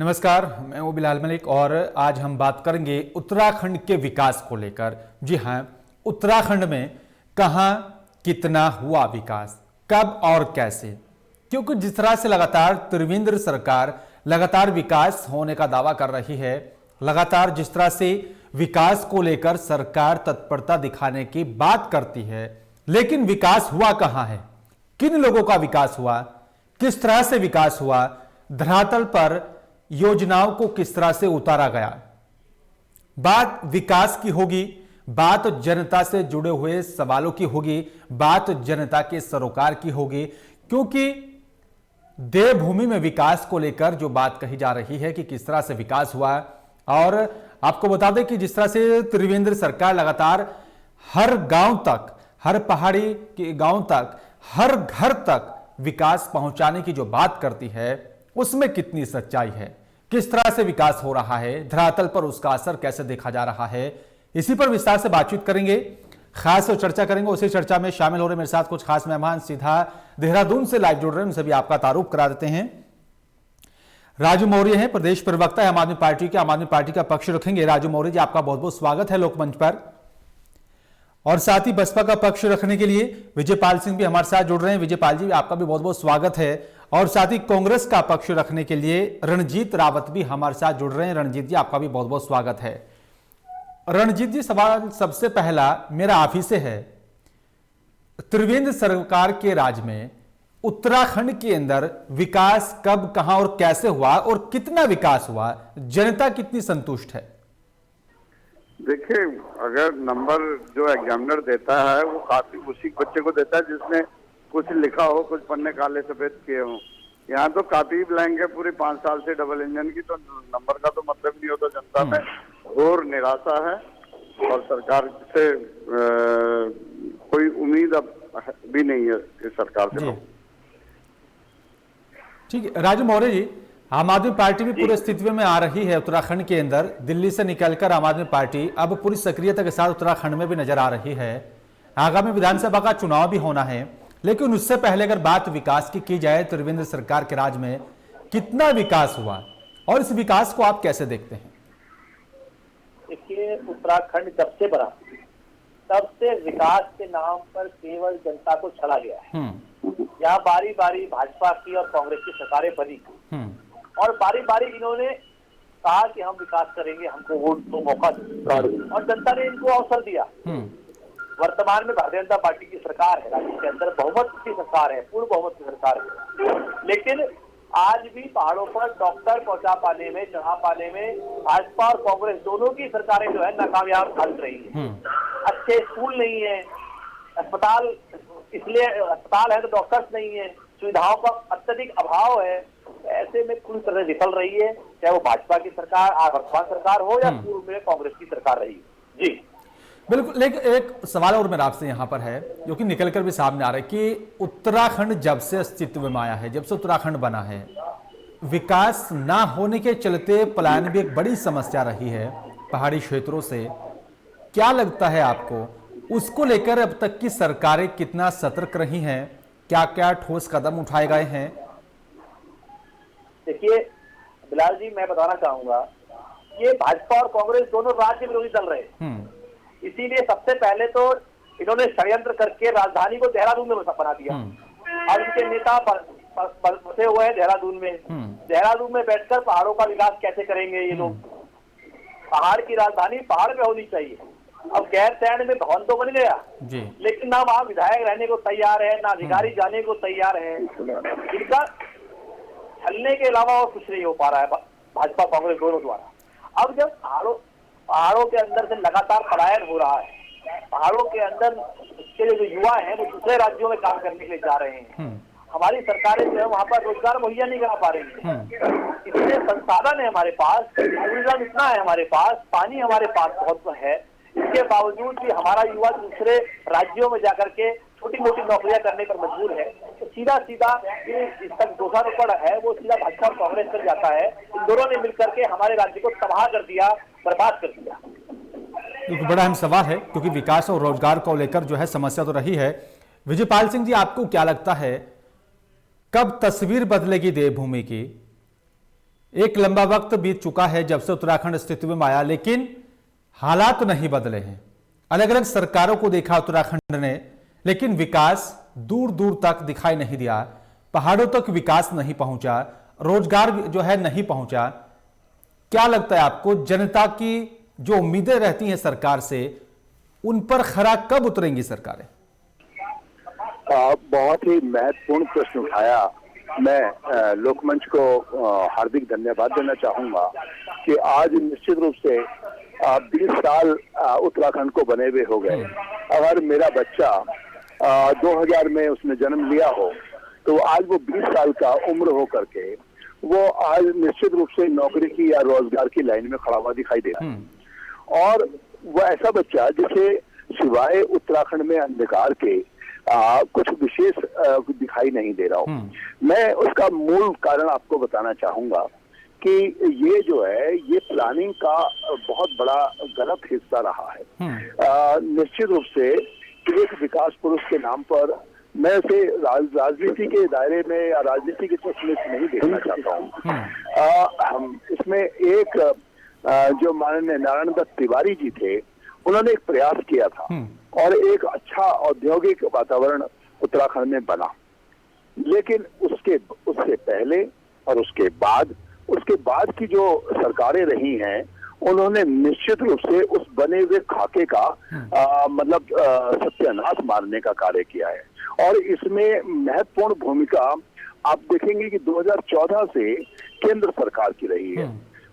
नमस्कार, मैं हूं बिलाल मलिक और आज हम बात करेंगे उत्तराखंड के विकास को लेकर। जी हां, उत्तराखंड में कहां कितना हुआ विकास, कब और कैसे, क्योंकि जिस तरह से लगातार त्रिवेंद्र सरकार लगातार विकास होने का दावा कर रही है, लगातार जिस तरह से विकास को लेकर सरकार तत्परता दिखाने की बात करती है, लेकिन विकास हुआ कहां है, किन लोगों का विकास हुआ, किस तरह से विकास हुआ, धरातल पर योजनाओं को किस तरह से उतारा गया। बात विकास की होगी, बात जनता से जुड़े हुए सवालों की होगी, बात जनता के सरोकार की होगी, क्योंकि देवभूमि में विकास को लेकर जो बात कही जा रही है कि किस तरह से विकास हुआ। और आपको बता दें कि जिस तरह से त्रिवेंद्र सरकार लगातार हर गांव तक, हर पहाड़ी के गांव तक, हर घर तक विकास पहुंचाने की जो बात करती है, उसमें कितनी सच्चाई है, किस तरह से विकास हो रहा है, धरातल पर उसका असर कैसे देखा जा रहा है, इसी पर विस्तार से बातचीत करेंगे, खास चर्चा करेंगे। उसी चर्चा में शामिल हो रहे मेरे साथ कुछ खास मेहमान सीधा देहरादून से लाइव जुड़ रहे हैं, उनसे भी आपका तारुफ करा देते हैं। राजू मौर्य हैं, प्रदेश प्रवक्ता है आम आदमी पार्टी के, आम आदमी पार्टी का पक्ष रखेंगे। राजू मौर्य जी, आपका बहुत बहुत स्वागत है लोकमंच पर। और साथ ही बसपा का पक्ष रखने के लिए विजयपाल सिंह भी हमारे साथ जुड़ रहे हैं। विजयपाल जी, आपका भी बहुत बहुत स्वागत है। और साथ ही कांग्रेस का पक्ष रखने के लिए रणजीत रावत भी हमारे साथ जुड़ रहे हैं। रणजीत जी, आपका भी बहुत बहुत स्वागत है। रणजीत जी, सवाल सबसे पहला मेरा आप ही से है, त्रिवेंद्र सरकार के राज में उत्तराखंड के अंदर विकास कब, कहां और कैसे हुआ और कितना विकास हुआ, जनता कितनी संतुष्ट है? देखिए, अगर नंबर जो एग्जामिनर देता है वो काफी उसी बच्चे को देता है जिसने कुछ लिखा हो, कुछ पन्ने काले सफेद किए हो। यहाँ तो काफी ब्लैंक है पूरी 5 साल से डबल इंजन की, तो नंबर का तो मतलब नहीं होता। जनता में घोर निराशा है और सरकार से कोई उम्मीद अब भी नहीं है इस सरकार से। ठीक है राजू मौर्य जी, आम आदमी पार्टी भी पूरे स्थिति में आ रही है उत्तराखंड के अंदर। दिल्ली से निकलकर आम आदमी पार्टी अब पूरी सक्रियता के साथ उत्तराखंड में भी नजर आ रही है। आगामी विधानसभा का चुनाव भी होना है, लेकिन उससे पहले अगर बात विकास की जाए, त्रिवेंद्र सरकार के राज में कितना विकास हुआ और इस विकास को आप कैसे देखते हैं? देखिए, उत्तराखंड जब से बना तब से विकास के नाम पर केवल जनता को छला गया है। यहाँ बारी बारी भाजपा की और कांग्रेस की सरकारें बनी और बारी बारी इन्होंने कहा कि हम विकास करेंगे, हमको वोट दो, मौका दो, और जनता ने इनको अवसर दिया। वर्तमान में भारतीय जनता पार्टी की सरकार है, राज्य के अंदर बहुमत की सरकार है, पूर्ण बहुमत की सरकार है, लेकिन आज भी पहाड़ों पर डॉक्टर पहुंचा पाने में, चढ़ा पाने में भाजपा और कांग्रेस दोनों की सरकारें जो है नाकामयाब साबित रही है। अच्छे स्कूल नहीं है, अस्पताल, इसलिए अस्पताल है तो डॉक्टर्स नहीं है, सुविधाओं का अत्यधिक अभाव है। ऐसे में पूरी तरह विफल रही है, चाहे वो भाजपा की सरकार, वर्तमान सरकार हो या पूर्व में कांग्रेस की सरकार रही। जी बिल्कुल, लेकिन एक सवाल और मेरा आपसे यहाँ पर है जो कि निकलकर भी सामने आ रहा है कि उत्तराखंड जब से अस्तित्व में आया है, जब से उत्तराखंड बना है, विकास ना होने के चलते पलायन भी एक बड़ी समस्या रही है पहाड़ी क्षेत्रों से। क्या लगता है आपको, उसको लेकर अब तक की सरकारें कितना सतर्क रही हैं, क्या क्या ठोस कदम उठाए गए हैं? देखिए बिलाल जी, मैं बताना चाहूंगा कि भाजपा और कांग्रेस दोनों राज्य विरोधी दल रहे, इसीलिए सबसे पहले तो इन्होंने षड्यंत्र करके राजधानी को देहरादून में बना दिया और इनके नेता बसे हुए हैं देहरादून में। देहरादून में बैठकर पहाड़ों का विकास कैसे करेंगे ये लोग? पहाड़ की राजधानी पहाड़ में होनी चाहिए। अब गैरसैंण में भवन तो बन गया, लेकिन ना वहाँ विधायक रहने को तैयार है, ना अधिकारी जाने को तैयार है। इनका छलने के अलावा और कुछ नहीं हो पा रहा है भाजपा कांग्रेस दोनों द्वारा। अब जब पहाड़ों के अंदर से लगातार पलायन हो रहा है, पहाड़ों के अंदर के जो युवा हैं वो दूसरे राज्यों में काम करने के लिए जा रहे हैं, हमारी सरकारें जो है वहाँ पर रोजगार मुहैया नहीं करा पा रही है। इतने संसाधन है हमारे पास, टूरिज्म इतना है हमारे पास, पानी हमारे पास बहुत है, इसके बावजूद भी हमारा युवा दूसरे राज्यों में जाकर के छोटी मोटी नौकरियां करने पर मजबूर है। तो सीधा सीधा इस तक दोषारोपण है वो सीधा भाजपा और कांग्रेस पर जाता है। इन दोनों ने मिलकर के हमारे राज्य को तबाह कर दिया, बर्बाद कर दिया। एक बड़ा अहम सवाल है, क्योंकि विकास और रोजगार को लेकर जो है समस्या तो रही है। विजयपाल सिंह जी, आपको क्या लगता है कब तस्वीर बदलेगी देवभूमि की? एक लंबा वक्त बीत चुका है जब से उत्तराखंड अस्तित्व में आया, लेकिन हालात नहीं बदले हैं। अलग अलग सरकारों को देखा उत्तराखंड ने, लेकिन विकास दूर दूर तक दिखाई नहीं दिया। पहाड़ों तक विकास नहीं पहुंचा, रोजगार जो है नहीं पहुंचा। क्या लगता है आपको, जनता की जो उम्मीदें रहती हैं सरकार से, उन पर खरा कब उतरेंगी सरकारें? बहुत ही महत्वपूर्ण प्रश्न उठाया। मैं लोकमंच को हार्दिक धन्यवाद देना चाहूंगा कि आज निश्चित रूप से 20 साल उत्तराखंड को बने हुए हो गए। अगर मेरा बच्चा 2000 में उसने जन्म लिया हो तो आज वो 20 साल का उम्र हो करके वो आज निश्चित रूप से नौकरी की या रोजगार की लाइन में खड़ा हुआ दिखाई दे रहा है। और वो ऐसा बच्चा जिसे सिवाय उत्तराखंड में अंधकार के कुछ विशेष दिखाई नहीं दे रहा हूँ। मैं उसका मूल कारण आपको बताना चाहूंगा कि ये जो है ये प्लानिंग का बहुत बड़ा गलत हिस्सा रहा है। निश्चित रूप से एक विकास पुरुष के नाम पर मैं उसे राजनीति के दायरे में या राजनीति के चश्मे से नहीं देखना चाहता हूँ। इसमें एक जो माननीय नारायण दत्त तिवारी जी थे, उन्होंने एक प्रयास किया था और एक अच्छा औद्योगिक वातावरण उत्तराखंड में बना। लेकिन उससे पहले और उसके बाद की जो सरकारें रही हैं, उन्होंने निश्चित रूप से उस बने हुए खाके का मतलब सत्यानाश मारने का कार्य किया है। और इसमें महत्वपूर्ण भूमिका आप देखेंगे कि 2014 से केंद्र सरकार की रही है।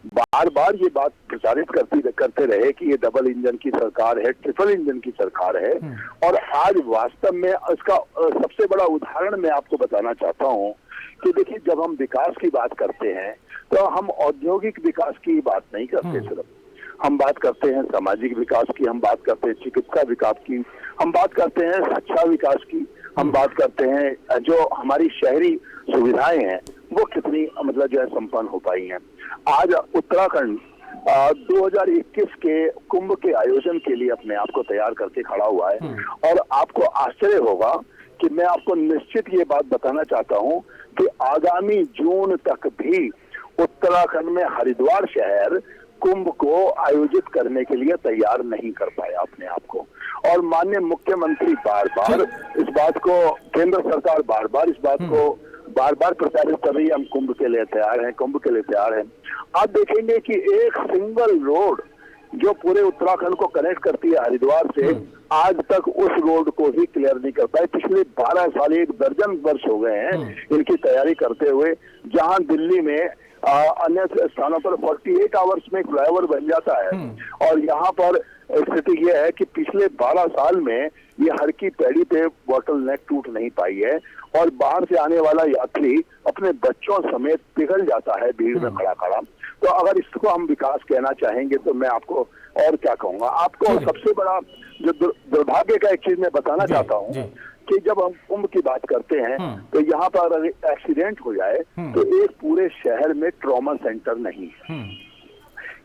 बार बार ये बात प्रचारित करते रहे कि ये डबल इंजन की सरकार है, ट्रिपल इंजन की सरकार है। और आज वास्तव में इसका सबसे बड़ा उदाहरण मैं आपको बताना चाहता हूँ कि देखिए, जब हम विकास की बात करते हैं तो हम औद्योगिक विकास की बात नहीं करते, सिर्फ हम बात करते हैं सामाजिक विकास की, हम बात करते हैं चिकित्सा विकास की, हम बात करते हैं शिक्षा विकास की, हम बात करते हैं जो हमारी शहरी सुविधाएं हैं वो कितनी मतलब जो है संपन्न हो पाई हैं। आज उत्तराखंड 2021 के कुंभ के आयोजन के लिए अपने आप को तैयार करके खड़ा हुआ है। और आपको आश्चर्य होगा कि मैं आपको निश्चित ये बात बताना चाहता हूं कि आगामी जून तक भी उत्तराखंड में हरिद्वार शहर कुंभ को आयोजित करने के लिए तैयार नहीं कर पाया अपने आप को। और माननीय मुख्यमंत्री बार बार इस बात को, केंद्र सरकार बार बार इस बात को बार बार प्रचारित कर रही है, हम कुंभ के लिए तैयार हैं, कुंभ के लिए तैयार हैं। आप देखेंगे कि एक सिंगल रोड जो पूरे उत्तराखंड को कनेक्ट करती है हरिद्वार से, आज तक उस रोड को ही क्लियर नहीं कर पाए। पिछले 12 साल, 1 दर्जन वर्ष हो गए हैं इनकी तैयारी करते हुए। जहां दिल्ली में अन्य स्थानों पर 48 आवर्स में फ्लाईओवर बन जाता है, और यहाँ पर स्थिति यह है कि पिछले 12 साल में ये हर की पैड़ी पे बॉटल नेक टूट नहीं पाई है। और बाहर से आने वाला यात्री अपने बच्चों समेत पिघल जाता है भीड़ में खड़ा खड़ा। तो अगर इसको हम विकास कहना चाहेंगे तो मैं आपको और क्या कहूंगा। आपको सबसे बड़ा जो दुर्भाग्य का एक चीज मैं बताना चाहता हूँ कि जब हम कुंभ की बात करते हैं तो यहाँ पर अगर एक्सीडेंट हो जाए तो एक पूरे शहर में ट्रॉमा सेंटर नहीं है।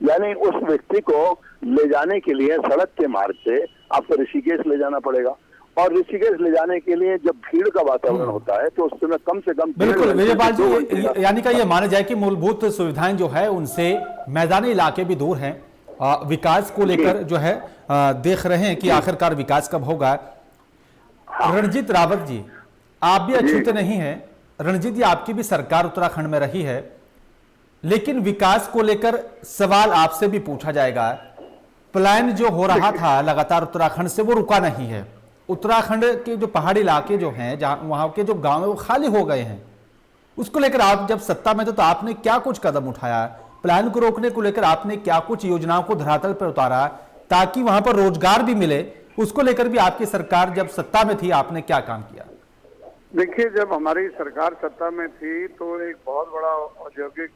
यानी उस व्यक्ति को ले जाने के लिए सड़क के मार्ग से आपको ऋषिकेश ले जाना पड़ेगा, और ऋषिकेश ले जाने के लिए जब भीड़ का वातावरण होता है तो उस समय कम से कम बिल्कुल विजयपाल जी, यानी का ये माना जाए कि मूलभूत सुविधाएं जो है उनसे मैदानी इलाके भी दूर हैं। विकास को लेकर जो है देख रहे हैं कि आखिरकार विकास कब होगा। रणजीत रावत जी, आप भी अछूते नहीं हैं। रणजीत जी, आपकी भी सरकार उत्तराखंड में रही है, लेकिन विकास को लेकर सवाल आपसे भी पूछा जाएगा। प्लान जो हो रहा था लगातार उत्तराखंड से, वो रुका नहीं है। उत्तराखंड के जो पहाड़ी इलाके जो हैं, जहां वहां के जो गांव है वो खाली हो गए हैं। उसको लेकर आप जब सत्ता में थे तो आपने क्या कुछ कदम उठाया? प्लान को रोकने को लेकर आपने क्या कुछ योजनाओं को धरातल पर उतारा ताकि वहां पर रोजगार भी मिले? उसको लेकर भी आपकी सरकार जब सत्ता में थी आपने क्या काम किया? देखिए, जब हमारी सरकार सत्ता में थी तो एक बहुत बड़ा औद्योगिक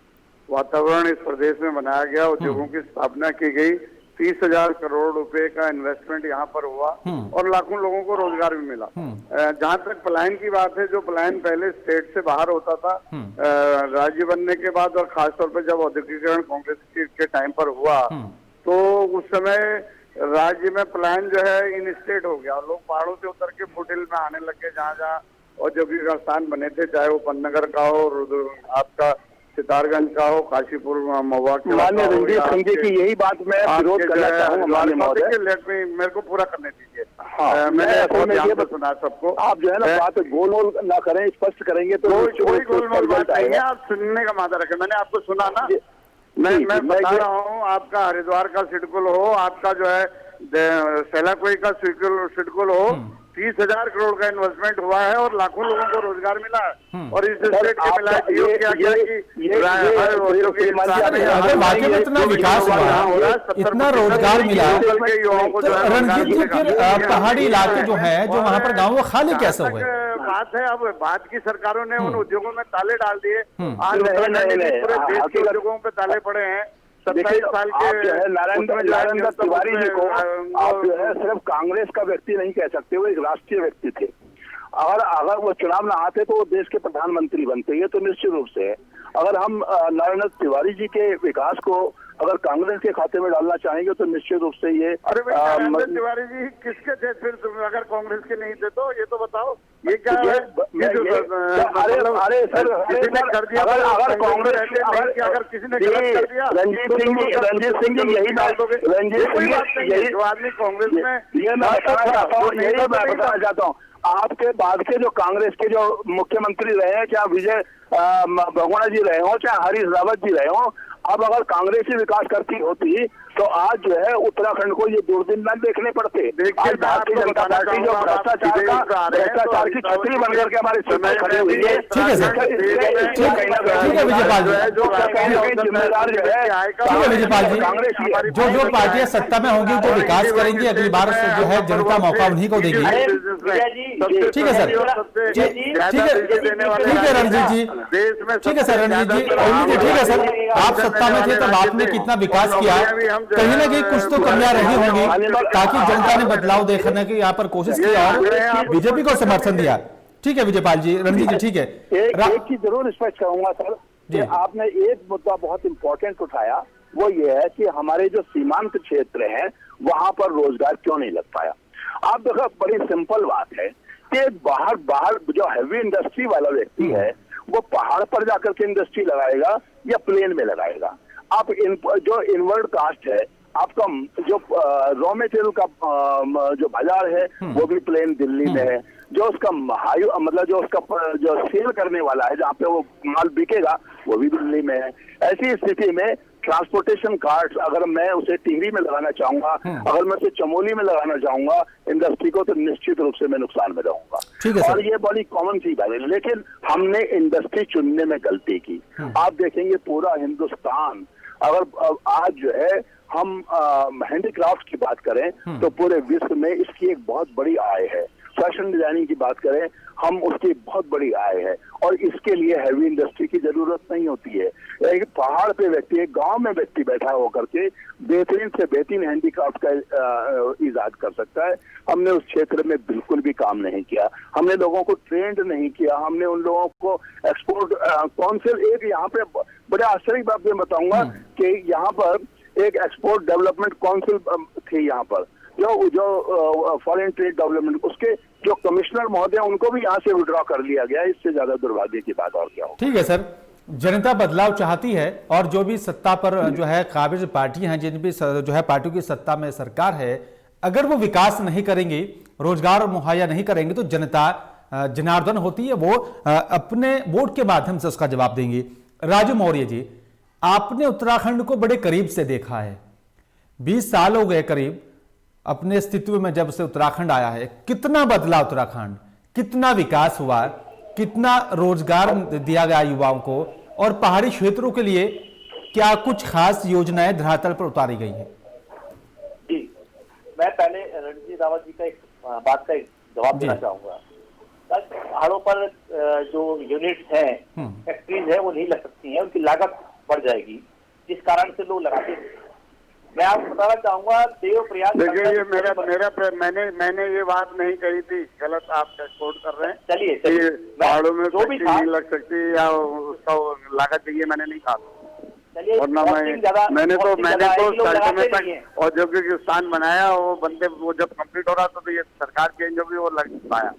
वातावरण इस प्रदेश में बनाया गया, उद्योगों की स्थापना की गई, 30,000 करोड़ रुपए का इन्वेस्टमेंट यहाँ पर हुआ और लाखों लोगों को रोजगार भी मिला। जहाँ तक पलायन की बात है, जो पलायन पहले स्टेट से बाहर होता था, राज्य बनने के बाद और खासतौर पर जब औद्योगिकरण कांग्रेस के टाइम पर हुआ तो उस समय राज्य में पलायन जो है इन स्टेट हो गया। लोग पहाड़ों से उतर के फुटहिल में आने लगे, जहाँ जहाँ औद्योगिक स्थान बने थे, चाहे वो पन्नगर का हो, आपका सितारगंज का हो, काशीपुर महुआ के माननीय रंजीत सिंह जी की यही बात मैं विरोध करना चाहूंगा माननीय महोदय। मेरे को पूरा करने दीजिए। हाँ, मैंने ये सुना सबको। आप जो है ना बात गोल वोल ना करें, स्पष्ट करेंगे तो कोई गोल बात नहीं है, आप सुनने का मादा रखें। मैंने आपको सुना ना, मैं बता रहा हूँ, आपका हरिद्वार का सिडकुल हो, आपका जो है सेलाकोई का सिडकुल हो, 30,000 करोड़ का इन्वेस्टमेंट हुआ है और लाखों लोगों को रोजगार मिला है। और इस स्टेट के मिला वाकई में इतना विकास हुआ, इतना रोजगार मिला, रणजीत जी फिर पहाड़ी इलाके जो है, जो वहाँ पर गाँव, वो खाली कैसे हो गए? बात है, अब बाद की सरकारों ने उन उद्योगों में ताले डाल दिए। आज पूरे देश के उद्योगों पे ताले पड़े हैं। 27 साल के जो है नारायण दत्त तिवारी जी को आप जो है सिर्फ कांग्रेस का व्यक्ति नहीं कह सकते, वो एक राष्ट्रीय व्यक्ति थे। अगर वो चुनाव में आते तो वो देश के प्रधानमंत्री बनते, ये तो निश्चित रूप से है। अगर हम नारायण दत्त तिवारी जी के विकास को अगर कांग्रेस के खाते में डालना चाहेंगे तो निश्चित रूप से ये तिवारी जी किसके थे फिर? तुम अगर कांग्रेस के नहीं थे तो ये तो बताओ, ये क्या है? अरे सर, किसी ने कर दिया, अगर कांग्रेस अगर किसी ने गलत कर दिया, रंजीत सिंह जी यही बात हो गई। रंजीत सिंह यही जो आदमी कांग्रेस में, ये मैं बताना चाहता हूँ, आपके बाद के जो कांग्रेस के जो मुख्यमंत्री रहे हैं, चाहे विजय बहुगुणा जी रहे हो, चाहे हरीश रावत जी रहे हो, अब अगर कांग्रेस ही विकास करती होती तो आज जो है उत्तराखंड को ये दूरबीन न देखने पड़ते। आज भारतीय जनता पार्टी जो भ्रष्टाचार की छतरी बनकर के हमारे सामने खड़े हुई है। ठीक है सर, ठीक है विजयपाल जी, जिम्मेदार जो है विजयपाल जी, जो पार्टियां सत्ता में होंगी जो विकास करेंगी, अगली बार जो है जनता मौका उन्हीं को देगी। ठीक है सर, ठीक है रणजीत जी, ठीक है सर, रणजीत जी, ठीक है सर, आप सत्ता में थे तब आपने कितना विकास किया, कहीं ना कहीं कुछ तो कमियां रही होंगी, ताकि जनता ने बदलाव देखने की यहाँ पर कोशिश की और बीजेपी को समर्थन दिया। ठीक है विजयपाल जी, रणजीत जी, ठीक है। एक चीज जरूर स्पष्ट करूंगा सर, कि आपने एक मुद्दा बहुत इंपॉर्टेंट उठाया, वो ये है कि हमारे जो सीमांत क्षेत्र हैं वहां पर रोजगार क्यों नहीं लग पाया। आप देखो, बड़ी सिंपल बात है कि बाहर जो हैवी इंडस्ट्री वाला व्यक्ति है वो पहाड़ पर जाकर के इंडस्ट्री लगाएगा या प्लेन में लगाएगा। आप जो इनवर्ड कास्ट है, आपका जो रॉ मटेरियल का जो बाजार है वो भी प्लेन दिल्ली में है, जो उसका मतलब जो उसका जो सेल करने वाला है, जहाँ पे वो माल बिकेगा वो भी दिल्ली में है। ऐसी स्थिति में ट्रांसपोर्टेशन कार्ड अगर मैं उसे टिहरी में लगाना चाहूंगा, अगर मैं उसे चमोली में लगाना चाहूंगा इंडस्ट्री को, तो निश्चित रूप से मैं नुकसान में रहूंगा। और ये बड़ी कॉमन चीज है, लेकिन हमने इंडस्ट्री चुनने में गलती की। आप देखेंगे पूरा हिंदुस्तान, अगर आज जो है हम हैंडीक्राफ्ट की बात करें तो पूरे विश्व में इसकी एक बहुत बड़ी आय है। फैशन डिजाइनिंग की बात करें हम, उसकी बहुत बड़ी आय है, और इसके लिए हैवी इंडस्ट्री की जरूरत नहीं होती है। एक पहाड़ पे व्यक्ति, एक गांव में व्यक्ति बैठा होकर के बेहतरीन से बेहतरीन हैंडीक्राफ्ट का इजाद कर सकता है। हमने उस क्षेत्र में बिल्कुल भी काम नहीं किया, हमने लोगों को ट्रेंड नहीं किया, हमने उन लोगों को एक्सपोर्ट काउंसिल, एक यहाँ पे बड़े आश्चर्य की बात मैं बताऊंगा कि यहाँ पर एक एक्सपोर्ट डेवलपमेंट काउंसिल थी यहाँ पर, जो फॉरेन ट्रेड डेवलपमेंट, उसके जो कमिश्नर महोदय उनको भी यहाँ से विड्रॉ कर लिया गया। इससे ज्यादा दुर्भाग्य की बात और क्या हो। ठीक है सर, जनता बदलाव चाहती है और जो भी सत्ता पर जो है काबिज पार्टियां हैं, जिन भी जो है पार्टियों की सत्ता में सरकार है, अगर वो विकास नहीं करेंगी, रोजगार मुहैया नहीं करेंगे, तो जनता जनार्दन होती है, वो अपने वोट के माध्यम से उसका जवाब देंगी। राजू मौर्य जी, आपने उत्तराखंड को बड़े करीब से देखा है, 20 साल हो गए करीब अपने अस्तित्व में जब से उत्तराखंड आया है। कितना बदला उत्तराखंड, कितना विकास हुआ, कितना रोजगार दिया गया युवाओं को, और पहाड़ी क्षेत्रों के लिए क्या कुछ खास योजनाएं धरातल पर उतारी गई हैं? जी, मैं पहले रणजीत रावत जी का एक बात का एक जवाब देना चाहूंगा। पहाड़ों पर जो यूनिट्स हैं, फैक्ट्रीज है, वो नहीं लग सकती हैं, उनकी लागत बढ़ जाएगी, जिस कारण से लोग लगाते हैं। मैं आपको बताना चाहूंगा, देवप्रयाग, देखिए ये मैंने ये बात नहीं कही थी, गलत आप कोट कर रहे हैं। चलिए पहाड़ों में जो भी नहीं लग सकती या उसका लागत चाहिए, मैंने नहीं कहा। और ना मैंने तो समय तक औद्योगिक स्थान बनाया, वो जब कंप्लीट हो रहा था तो ये सरकार चेंज होगी, वो लग पाया।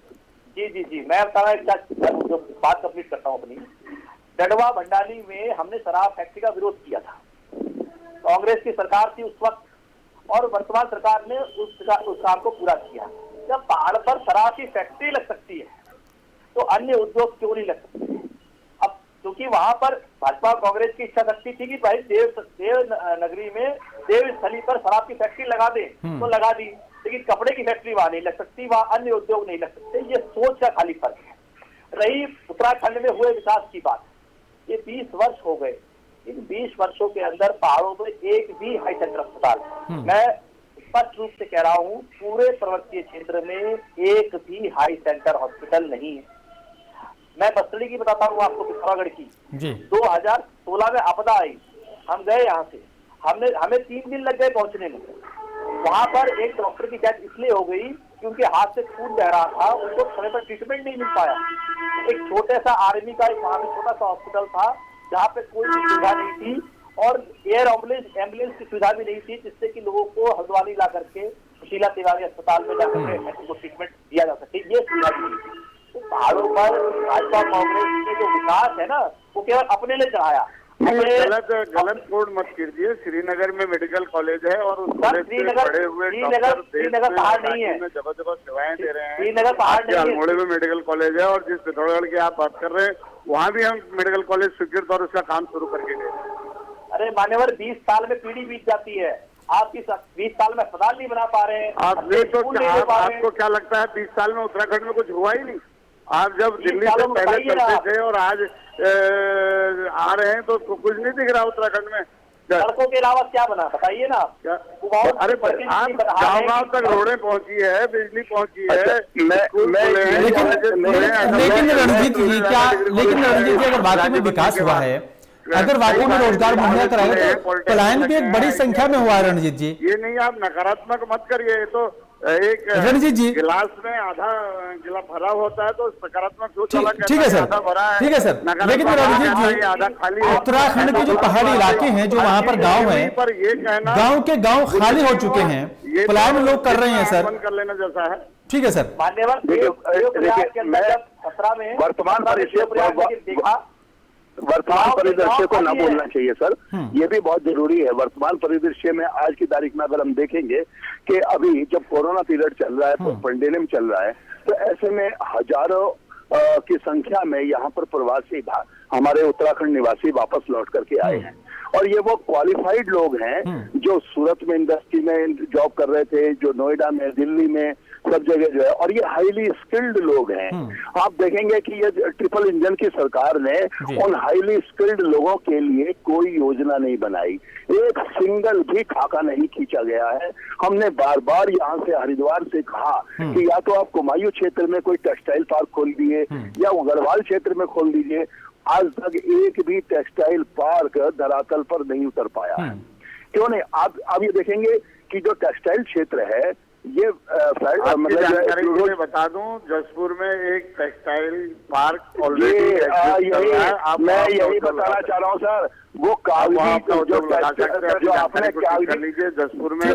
जी, मैं बात कंप्लीट करता हूँ अपनी। डडवा भंडाली में हमने शराब फैक्ट्री का विरोध किया था। कांग्रेस की सरकार थी उस वक्त, और वर्तमान सरकार ने उस काम को पूरा किया। जब पहाड़ पर शराब की फैक्ट्री लग सकती है तो अन्य उद्योग क्यों नहीं लग सकते? अब क्योंकि वहां पर भाजपा और कांग्रेस की इच्छा शक्ति थी कि भाई देव नगरी में, देव स्थली पर शराब की फैक्ट्री लगा दे, तो लगा दी, लेकिन कपड़े की फैक्ट्री वहां नहीं लग सकती, वहां अन्य उद्योग नहीं लग सकते। ये सोच का खाली फर्क है। रही उत्तराखंड में हुए विकास की बात, ये 20 वर्ष हो गए, इन 20 वर्षों के अंदर पहाड़ों में एक भी हाई सेंटर अस्पताल, मैं स्पष्ट रूप से कह रहा हूं, पूरे पर्वतीय क्षेत्र में एक भी हाई सेंटर हॉस्पिटल नहीं है। मैं बस्तड़ी की बताता हूँ आपको, पिथौरागढ़ की। 2016 में आपदा आई, हम गए यहाँ से, हमें 3 दिन लग गए पहुंचने में। वहां पर एक डॉक्टर की डेथ इसलिए हो गई कि उनके हाथ से खून बह रहा था, उनको समय पर ट्रीटमेंट नहीं मिल पाया। एक छोटे सा आर्मी का एक वहां पे छोटा सा हॉस्पिटल था जहाँ पे कोई भी सुविधा नहीं थी, और एयर एम्बुलेंस की सुविधा भी नहीं थी, जिससे कि लोगों को हल्द्वानी ला करके सुशीला तिवारी अस्पताल में जाकर उनको ट्रीटमेंट दिया जा सके, ये सुविधा भी नहीं थी। तो पहाड़ों पर भाजपा कांग्रेस के जो विकास है ना, वो केवल अपने लिए चढ़ाया। गलत कोड मत कीजिए। श्रीनगर में मेडिकल कॉलेज है और उस कॉलेज से पढ़े हुए श्रीनगर पहाड़ नहीं है, जबरदस्त सेवाएं दे रहे हैं। श्रीनगर पहाड़ नहीं है, अल्मोड़े में मेडिकल कॉलेज है, और जिस पिथौरागढ़ की आप बात कर रहे हैं वहाँ भी हम मेडिकल कॉलेज स्वीकृत और उसका काम शुरू करके गए। अरे मान्यवर, 20 साल में पीढ़ी बीत जाती है, आप 20 साल में अस्पताल नहीं बना पा रहे हैं। आपको क्या लगता है 20 साल में उत्तराखंड में कुछ हुआ ही नहीं? आप जब दिल्ली से पहले चलते थे और आज आ रहे हैं तो कुछ नहीं दिख रहा उत्तराखंड में। सड़कों के अलावा क्या बना बताइए ना? अरे आप गाँव तक रोडें पहुंची है, बिजली पहुंची है। लेकिन रणजीत जी अगर वाकई में विकास हुआ है, अगर वाकई में रोजगार मुहैया कराए तो पलायन भी एक बड़ी संख्या में हुआ है। रणजीत जी, ये नहीं, आप नकारात्मक मत करिए। तो एक रणजीत जी, गिलास में आधा गिलास भरा होता है तो सकारात्मक सोच वाला ठीक है सर, ठीक है सर। लेकिन रणजीत जी, आधा खाली उत्तराखंड के जो पहाड़ी इलाके हैं, जो वहाँ पर गांव है, पर ये कहना गांव के गांव खाली हो चुके हैं, पलायन लोग कर रहे हैं सर, कर लेना जैसा है। ठीक है सर। मान्यवर, वर्तमान परिदृश्य को न भूलना चाहिए सर, ये भी बहुत जरूरी है। वर्तमान परिदृश्य में आज की तारीख में अगर हम देखेंगे कि अभी जब कोरोना पीरियड चल रहा है, तो पेंडेमिक चल रहा है, तो ऐसे में हजारों की संख्या में यहाँ पर प्रवासी हमारे उत्तराखंड निवासी वापस लौट करके आए हैं, और ये वो क्वालिफाइड लोग हैं जो सूरत में इंडस्ट्री में जॉब कर रहे थे, जो नोएडा में, दिल्ली में, सब जगह जो है, और ये हाईली स्किल्ड लोग हैं। आप देखेंगे कि ये ट्रिपल इंजन की सरकार ने उन हाईली स्किल्ड लोगों के लिए कोई योजना नहीं बनाई, एक सिंगल भी खाका नहीं खींचा गया है। हमने बार बार यहाँ से हरिद्वार से कहा कि या तो आप कुमायूं क्षेत्र में कोई टेक्सटाइल पार्क खोल दिए या गढ़वाल क्षेत्र में खोल दीजिए। आज तक एक भी टेक्सटाइल पार्क धरातल पर नहीं उतर पाया है। क्यों नहीं? आप ये देखेंगे कि जो टेक्सटाइल क्षेत्र है, ये मतलब बता दूं, जसपुर में एक टेक्सटाइल पार्क ऑलरेडी मैं यही बताना चाह रहा हूँ सर, वो जो आपने कर लीजिए जसपुर में।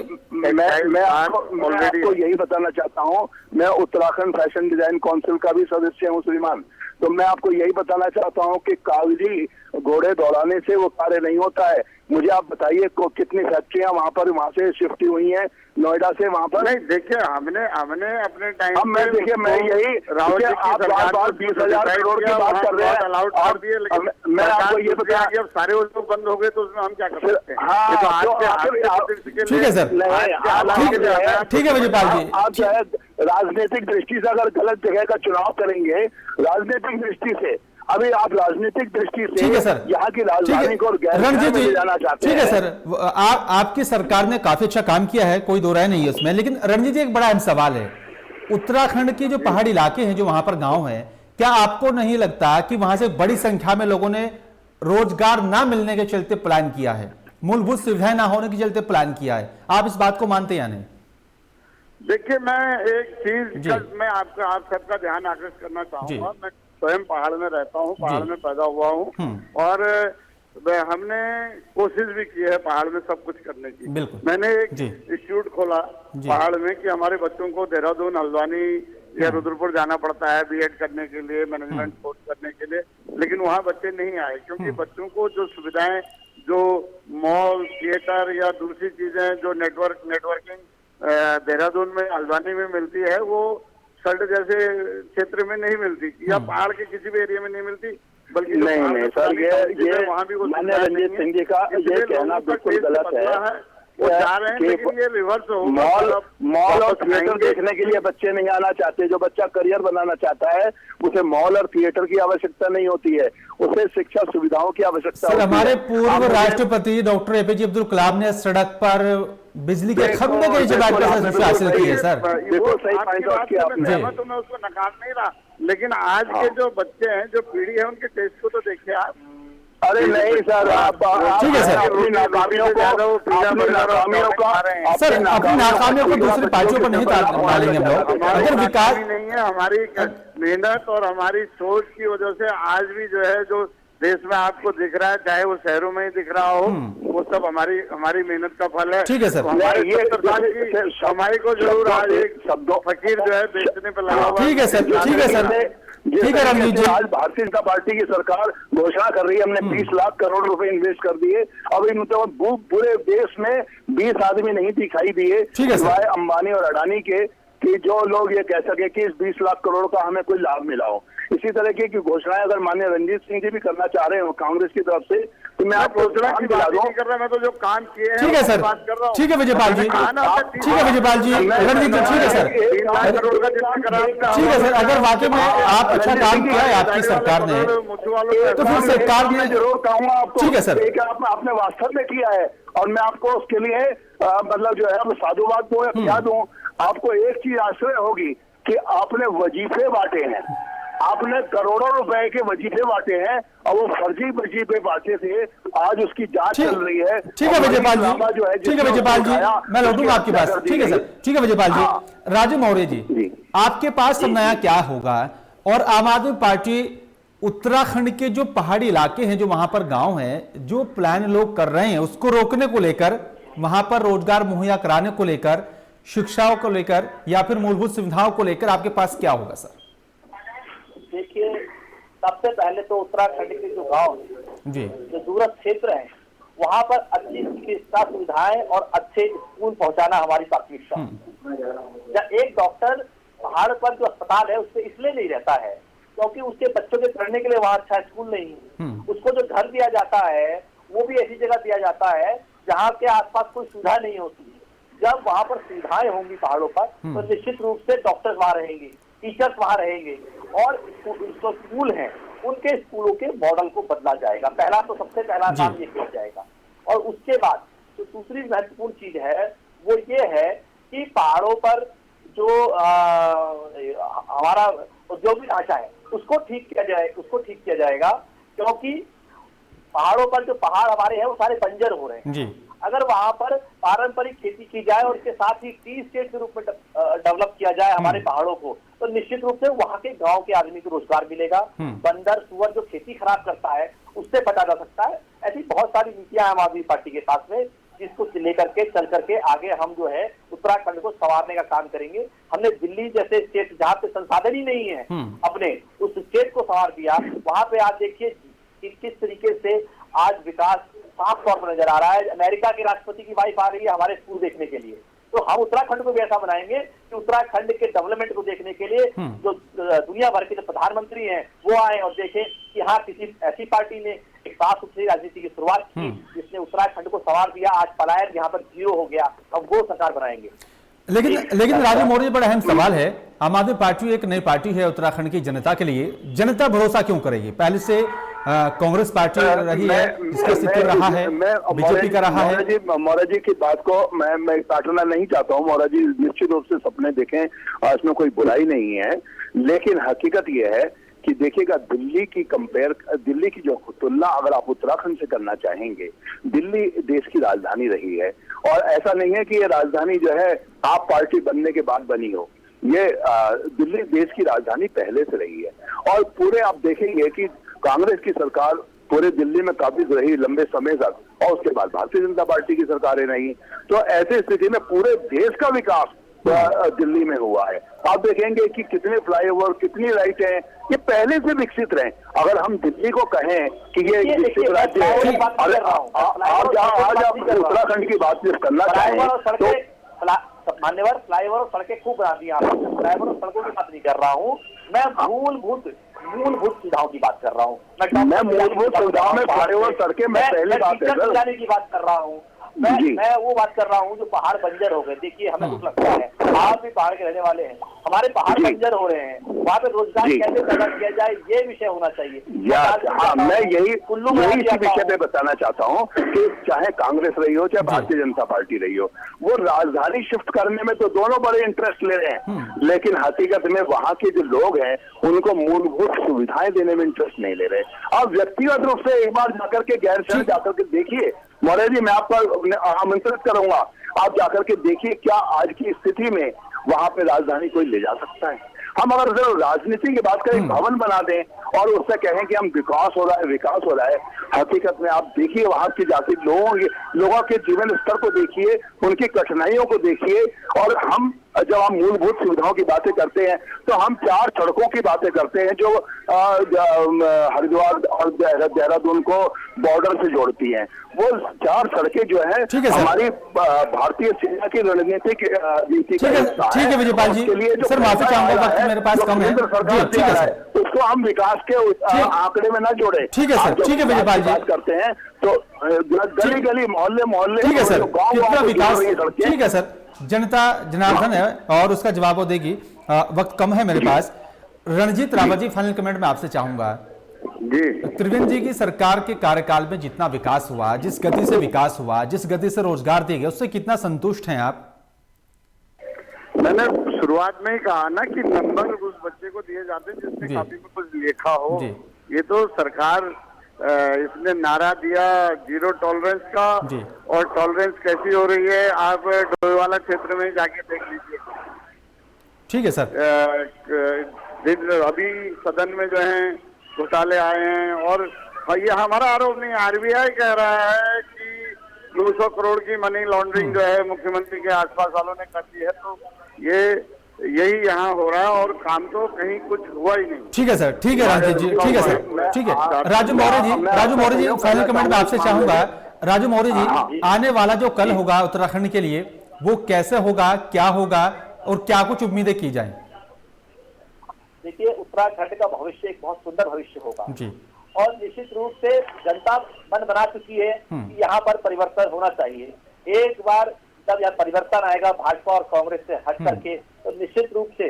मैं आपको यही बताना चाहता हूँ, मैं उत्तराखंड फैशन डिजाइन काउंसिल का भी सदस्य हूँ श्रीमान, तो मैं आपको यही बताना चाहता हूँ कि कागजी घोड़े दौड़ाने से वो कार्य नहीं होता है। मुझे आप बताइए कितनी फैक्ट्रियां वहाँ से शिफ्ट हुई हैं नोएडा से वहाँ पर? नहीं, देखिए हमने अपने टाइम अब मैं देखिए मैं यही आप बार 20,000 करोड़ की बात कर रहे हैं, अलाउड कर दिए, लेकिन मैं आपको ये बता कि अब सारे उद्योग बंद हो गए तो उसमें हम क्या कर सकते हैं? ठीक है सर, ठीक है विजयपाल जी। आप जो है राजनीतिक दृष्टि से अगर गलत जगह का चुनाव करेंगे, राजनीतिक दृष्टि से, अभी आप राजनीतिक दृष्टि से यहाँ की राजधानी को रणजीत जी जाना चाहते हैं। ठीक है सर, आपकी सरकार ने काफी अच्छा काम किया है, कोई दो राय नहीं है उसमें, लेकिन रणजीत जी एक बड़ा अहम सवाल है, उत्तराखंड के जो पहाड़ी इलाके हैं, जो वहां पर गांव हैं, क्या आपको नहीं लगता कि वहां से बड़ी संख्या में लोगों ने रोजगार ना मिलने के चलते प्लान किया है, मूलभूत सुविधाएं ना होने के चलते प्लान किया है? आप इस बात को मानते या नहीं? देखिए, मैं एक चीज मैं आप सबका ध्यान आकर्षित करना चाहूंगा। मैं स्वयं पहाड़ में रहता हूँ, पहाड़ में पैदा हुआ हूँ, और हमने कोशिश भी की है पहाड़ में सब कुछ करने की। मैंने एक इंस्टीट्यूट खोला पहाड़ में कि हमारे बच्चों को देहरादून, हल्द्वानी या रुद्रपुर जाना पड़ता है बीएड करने के लिए, मैनेजमेंट कोर्स करने के लिए, लेकिन वहाँ बच्चे नहीं आए क्योंकि बच्चों को जो सुविधाएं, जो मॉल, थिएटर या दूसरी चीजें जो नेटवर्किंग देहरादून में, हल्द्वानी में मिलती है, वो सल्ट जैसे क्षेत्र में नहीं मिलती या पहाड़ के किसी भी एरिया में नहीं मिलती, बल्कि नहीं सर, ये वहाँ भी माननीय रंजीत सिंह जी का ये कहना बिल्कुल गलत है। वो जा रहे हैं, लेकिन ये रिवर्स होगा। मॉल और थिएटर देखने के लिए बच्चे नहीं आना चाहते। जो बच्चा करियर बनाना चाहता है उसे मॉल और थिएटर की आवश्यकता नहीं होती है, उसे शिक्षा सुविधाओं की आवश्यकता होती है। हमारे पूर्व राष्ट्रपति डॉक्टर एपीजे अब्दुल कलाम ने सड़क पर बिजली के खंभे के नीचे बैठकर हासिल की है सर। बिल्कुल सही पॉइंट आउट किया आपने, तो मैं उसको नकार नहीं रहा, लेकिन आज के जो बच्चे हैं, जो पीढ़ी है, उनके टेस्ट को तो देखिए आप। अरे नहीं सर, आप ठीक है सर, अपनी नाकामियों को सर अपनी नाकामियों को दूसरी पार्टियों पर नहीं डालेंगे हम लोग। अगर विकास नहीं है, हमारी मेहनत और हमारी सोच की वजह से आज भी जो है, जो देश में आपको दिख रहा है, चाहे वो शहरों में ही दिख रहा हो, वो सब हमारी मेहनत का फल है। ठीक है सर, ये कमाई को जरूर आज एक शब्दों फकीर जो है बेचने पर लगा हुआ। ठीक है सर, ठीक है सर, ठीक है रंजीत जी। आज भारतीय जनता पार्टी की सरकार घोषणा कर रही है, हमने 20 लाख करोड़ रुपए इन्वेस्ट कर दिए। अब इन पूरे देश में 20 आदमी नहीं दिखाई दिए सिवाय अंबानी और अडानी के, कि जो लोग ये कह सके कि इस 20 लाख करोड़ का हमें कोई लाभ मिला हो। इसी तरह की घोषणाएं अगर माननीय रंजीत सिंह जी भी करना चाह रहे हो कांग्रेस की तरफ से, तो मैं आपको घोषणा की बात नहीं कर रहा, मैं तो जो काम किए हैं ठीक है सर, ठीक है विजयपाल जी, ठीक है विजयपाल जी, रंजीत जी, ठीक है सर, ठीक है सर। अगर वाकई में आप अच्छा काम किया है आपकी सरकार ने, तो फिर सरकार ने जरूर कहूंगा आपको, ठीक है सर, आपने वास्तव में किया है और मैं आपको उसके लिए मतलब जो है साधुवाद दूं या क्या दूं। आपको एक चीज आश्चर्य होगी कि आपने वजीफे बांटे हैं, आपने करोड़ों रुपए के वजीफे बांटे हैं और वो फर्जी वजीफे बांटे थे, आज उसकी जांच चल रही है। ठीक है विजयपाल जी, ठीक है विजयपाल जी, मैं लौटूंगा आपके पास। ठीक है सर, ठीक है विजयपाल जी। राजू मौर्य जी, आपके पास सब नया क्या होगा? और आम आदमी पार्टी उत्तराखंड के जो पहाड़ी इलाके हैं, जो वहां पर गांव हैं, जो प्लान लोग कर रहे हैं उसको रोकने को लेकर, वहां पर रोजगार मुहैया कराने को लेकर, शिक्षाओं को लेकर या फिर मूलभूत सुविधाओं को लेकर आपके पास क्या होगा सर? देखिए, सबसे पहले तो उत्तराखंड के जो गांव जी, जो दूरस्थ क्षेत्र हैं, वहां पर अच्छी चिकित्सा सुविधाएं और अच्छे स्कूल पहुंचाना हमारी प्राथमिकता है। जब एक डॉक्टर पहाड़ पर जो अस्पताल है उससे इसलिए नहीं रहता है क्योंकि उसके बच्चों के पढ़ने के लिए वहाँ अच्छा स्कूल नहीं है। उसको जो घर दिया जाता है वो भी ऐसी जगह दिया जाता है जहाँ के आसपास कोई सुविधा नहीं होती है। जब वहाँ पर सुविधाएं होंगी पहाड़ों पर, तो निश्चित रूप से डॉक्टर्स वहाँ रहेंगे, टीचर्स वहाँ रहेंगे, और जो स्कूल हैं उनके स्कूलों के मॉडल को बदला जाएगा। पहला तो सबसे पहला काम ये किया जाएगा। और उसके बाद जो दूसरी महत्वपूर्ण चीज है वो ये है कि पहाड़ों पर जो हमारा औद्योगिक ढांचा है उसको ठीक किया जाएगा, क्योंकि पहाड़ों पर जो पहाड़ हमारे हैं वो सारे बंजर हो रहे हैं। अगर वहां पर पारंपरिक खेती की जाए और इसके साथ ही टी स्टेट के रूप में डेवलप किया जाए हमारे पहाड़ों को, तो निश्चित रूप से वहां के गांव के आदमी को रोजगार मिलेगा। बंदर सुअर जो खेती खराब करता है उससे बचा जा सकता है। ऐसी बहुत सारी नीतियां आम आदमी पार्टी के पास में, जिसको लेकर के चल करके आगे हम जो है उत्तराखंड को संवारने का काम करेंगे। हमने दिल्ली जैसे स्टेट जहाँ पे संसाधन ही नहीं है अपने, उस स्टेट को संवार दिया। वहां पे आज देखिए कि किस तरीके से आज विकास साफ तौर पर नजर आ रहा है। अमेरिका के राष्ट्रपति की वाइफ आ रही है हमारे स्कूल देखने के लिए, तो हम उत्तराखंड को भी ऐसा बनाएंगे कि उत्तराखंड के डेवलपमेंट को देखने के लिए जो दुनिया भर के जो प्रधानमंत्री हैं वो आए और देखें कि हाँ किसी ऐसी पार्टी ने एक साफ सुथरी राजनीति की शुरुआत की जिसने उत्तराखंड को संवार दिया। आज पलायन यहाँ पर 0 हो गया, हम वो सरकार बनाएंगे। लेकिन राजू मौर्य, बड़ा अहम सवाल है। आम आदमी पार्टी एक नई पार्टी है उत्तराखंड की जनता के लिए, जनता भरोसा क्यों करेगी? पहले से कांग्रेस पार्टी रही है, इसका अस्तित्व रहा है, बीजेपी का रहा है। मौर्य जी की बात को मैं काटना नहीं चाहता हूँ। मौर्य जी निश्चित रूप से सपने देखें और इसमें कोई बुराई नहीं है, लेकिन हकीकत यह है कि देखिएगा दिल्ली की जो तुलना अगर आप उत्तराखंड से करना चाहेंगे, दिल्ली देश की राजधानी रही है और ऐसा नहीं है कि ये राजधानी जो है आप पार्टी बनने के बाद बनी हो। ये दिल्ली देश की राजधानी पहले से रही है और पूरे आप देखेंगे कि कांग्रेस की सरकार पूरे दिल्ली में काबिज रही लंबे समय तक और उसके बाद भारतीय जनता पार्टी की सरकारें रही। तो ऐसी स्थिति में पूरे देश का विकास दिल्ली में हुआ है। आप देखेंगे कि कितने फ्लाईओवर, कितनी लाइटें हैं, ये पहले से विकसित रहे। अगर हम दिल्ली को कहें कि ये विकसित राज्य है, आज आप उत्तराखंड की बात करना चाहें तो मान्यवर फ्लाईओवर और सड़कें खूब बना दी। फ्लाईओवर और सड़कों की बात नहीं कर रहा हूँ मैं, मूलभूत सुविधाओं की बात कर रहा हूँ मैं मूलभूत सुविधाओं में फ्लाईओवर, सड़कें मैं पहली बात की बात कर रहा हूँ मैं वो बात कर रहा हूँ जो पहाड़ बंजर हो गए। देखिए हमें कुछ लगता है, आप भी पहाड़ के रहने वाले हैं, हमारे पहाड़ बंजर हो रहे हैं, वहाँ पे रोजगार कैसे पैदा किया जाए ये विषय होना चाहिए। मैं यही इसी विषय पे बताना चाहता हूँ कि चाहे कांग्रेस रही हो चाहे भारतीय जनता पार्टी रही हो, वो राजधानी शिफ्ट करने में तो दोनों बड़े इंटरेस्ट ले रहे हैं, लेकिन हकीकत में वहाँ के जो लोग हैं उनको मूलभूत सुविधाएं देने में इंटरेस्ट नहीं ले रहे। आप व्यक्तिगत रूप से एक बार जाकर के गैरसैंण जाकर के देखिए मौर्य जी, मैं आपको आमंत्रित करूंगा, आप जाकर के देखिए क्या आज की स्थिति में वहां पे राजधानी कोई ले जा सकता है। हम अगर राजनीति की बात करें, भवन बना दें और उससे कहें कि हम विकास हो रहा है, हकीकत में आप देखिए वहां की जाति लोगों के जीवन स्तर को देखिए, उनकी कठिनाइयों को देखिए। और हम जब हम मूलभूत सुविधाओं की बातें करते हैं तो हम 4 सड़कों की बातें करते हैं जो हरिद्वार और देहरादून को बॉर्डर से जोड़ती हैं। वो 4 सड़कें जो है हमारी भारतीय सेना की रणनीतिक नीति का हिस्सा है। ठीक है विजयपाल जी, सर माफी चाहूंगा, वक्त मेरे पास कम है। ठीक है सर, उसको हम विकास के आंकड़े में ना जोड़े। ठीक है सर, ठीक है विजयपाल जी, करते हैं तो गली गली मोहल्ले ठीक है सर, कितना विकास। ठीक है सर, जनता जनार्दन है और उसका जवाब वो देगी। वक्त कम है मेरे पास। रणजीत रावत जी, फाइनल कमेंट में आपसे चाहूंगा जी, त्रिवेंद्र जी की सरकार के कार्यकाल में जितना विकास हुआ, जिस गति से विकास हुआ, जिस गति से रोजगार दिए गए, उससे कितना संतुष्ट हैं आप? मैंने शुरुआत में ही कहा ना कि नंबर उस बच्चे को दिए जाते हैं जिसने काफी में कुछ लिखा हो। ये तो सरकार इसने नारा दिया 0 टॉलरेंस का, और टॉलरेंस कैसी हो रही है आप डोईवाला क्षेत्र में जाके देख लीजिए। ठीक है सर, अभी सदन में जो है घोटाले आए हैं, और ये हमारा आरोप नहीं, आरबीआई कह रहा है कि 200 करोड़ की मनी लॉन्ड्रिंग जो है मुख्यमंत्री के आसपास वालों ने कर दी है। तो यही यहाँ हो रहा है और काम तो कहीं कुछ हुआ ही नहीं। ठीक है सर, ठीक है रणजीत जी, ठीक है सर, ठीक है। राजू मौर्य जी फाइनल कमेंट में आपसे चाहूंगा। राजू मौर्य जी, आने वाला जो कल होगा उत्तराखंड के लिए वो कैसे होगा, क्या होगा और क्या कुछ उम्मीदें की जाए? देखिए उत्तराखंड का भविष्य एक बहुत सुंदर भविष्य होगा जी, और निश्चित रूप से जनता मन बना चुकी है कि यहाँ पर परिवर्तन होना चाहिए। एक बार जब यह परिवर्तन आएगा भाजपा और कांग्रेस से हट करके, तो निश्चित रूप से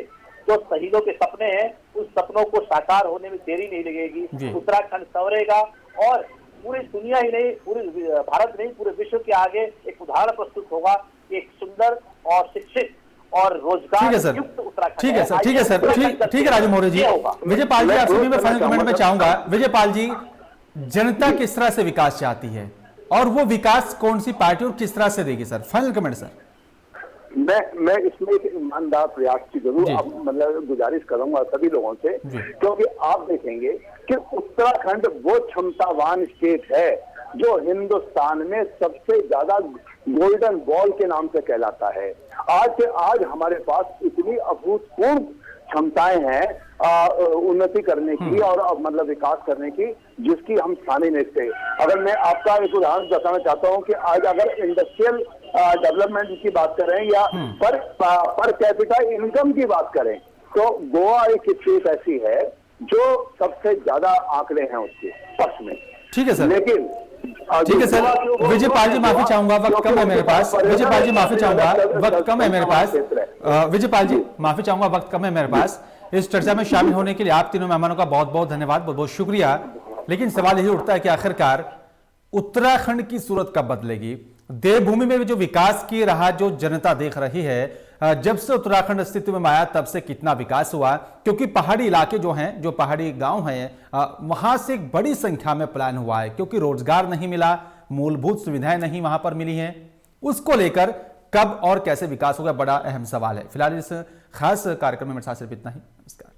जो शहीदों के सपने हैं उस सपनों को साकार होने में देरी नहीं लगेगी। उत्तराखंड संवरेगा और पूरी दुनिया ही नहीं, पूरी भारत नहीं, पूरे विश्व के आगे एक उदाहरण प्रस्तुत होगा, एक सुंदर और शिक्षित और रोजगार युक्त उत्तराखंड। ठीक है सर, ठीक है सर, ठीक है राजू मौर्य जी। विजयपाल जी, आपसे भी मैं फाइनल कमेंट में चाहूंगा। विजयपाल जी, जनता किस तरह से विकास चाहती है और वो विकास कौन सी पार्टी और किस तरह से देगी? Sir final comment sir. मैं इसमें एक ईमानदार प्रयास की जरूर मतलब गुजारिश करूंगा सभी लोगों से, क्योंकि आप देखेंगे कि उत्तराखंड वो क्षमतावान स्टेट है जो हिंदुस्तान में सबसे ज्यादा गोल्डन बॉल के नाम से कहलाता है। आज हमारे पास इतनी अभूतपूर्व क्षमताएं हैं उन्नति करने की और मतलब विकास करने की, जिसकी हम स्थानीय नहीं थे। अगर मैं आपका एक उदाहरण बताना चाहता हूं कि आज अगर इंडस्ट्रियल डेवलपमेंट की बात करें या पर कैपिटा इनकम की बात करें, तो गोवा एक स्टेट ऐसी है जो सबसे ज्यादा आंकड़े हैं उसके पक्ष में। ठीक है सर, लेकिन ठीक है सर। विजयपाल जी माफी चाहूंगा, वक्त कम है मेरे पास। विजयपाल जी माफी चाहूंगा, वक्त कम है मेरे पास। विजयपाल जी माफी चाहूंगा, वक्त कम है मेरे पास। इस चर्चा में शामिल होने के लिए आप तीनों मेहमानों का बहुत बहुत धन्यवाद, बहुत बहुत शुक्रिया। लेकिन सवाल यही उठता है कि आखिरकार उत्तराखंड की सूरत कब बदलेगी? देवभूमि में जो विकास की राह जो जनता देख रही है, जब से उत्तराखंड अस्तित्व में आया तब से कितना विकास हुआ? क्योंकि पहाड़ी इलाके जो हैं, जो पहाड़ी गांव हैं, वहां से एक बड़ी संख्या में पलायन हुआ है क्योंकि रोजगार नहीं मिला, मूलभूत सुविधाएं नहीं वहां पर मिली हैं। उसको लेकर कब और कैसे विकास होगा, बड़ा अहम सवाल है। फिलहाल इस खास कार्यक्रम में मेरे साथ सिर्फ इतना ही। नमस्कार।